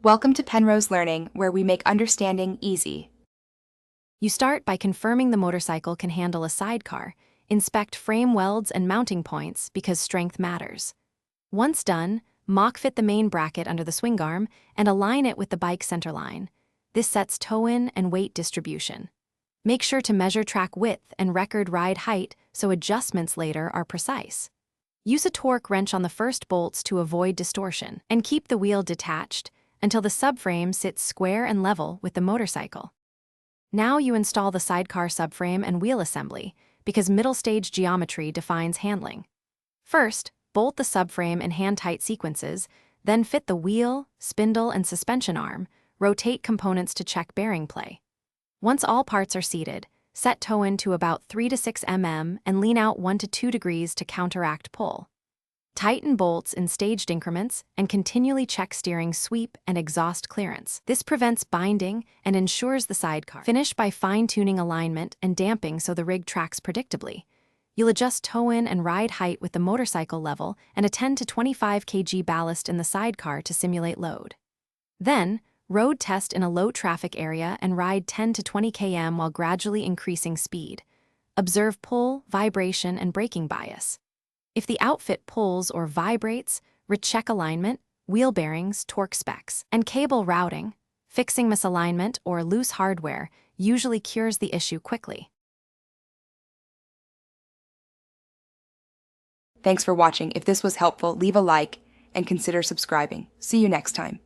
Welcome to Penrose Learning, where we make understanding easy. You start by confirming the motorcycle can handle a sidecar. Inspect frame welds and mounting points because strength matters. Once done, mock fit the main bracket under the swing arm and align it with the bike center line. This sets toe-in and weight distribution. Make sure to measure track width and record ride height so adjustments later are precise. Use a torque wrench on the first bolts to avoid distortion, and keep the wheel detached until the subframe sits square and level with the motorcycle. Now you install the sidecar subframe and wheel assembly, because middle stage geometry defines handling. First, bolt the subframe in hand-tight sequences, then fit the wheel, spindle, and suspension arm. Rotate components to check bearing play. Once all parts are seated, set toe-in to about 3 to 6 mm and lean out 1 to 2 degrees to counteract pull. Tighten bolts in staged increments and continually check steering sweep and exhaust clearance. This prevents binding and ensures the sidecar. Finish by fine-tuning alignment and damping so the rig tracks predictably. You'll adjust toe-in and ride height with the motorcycle level and a 10 to 25 kg ballast in the sidecar to simulate load. Then, road test in a low-traffic area and ride 10 to 20 km while gradually increasing speed. Observe pull, vibration, and braking bias. If the outfit pulls or vibrates, recheck alignment, wheel bearings, torque specs, and cable routing. Fixing misalignment or loose hardware usually cures the issue quickly. Thanks for watching. If this was helpful, leave a like and consider subscribing. See you next time.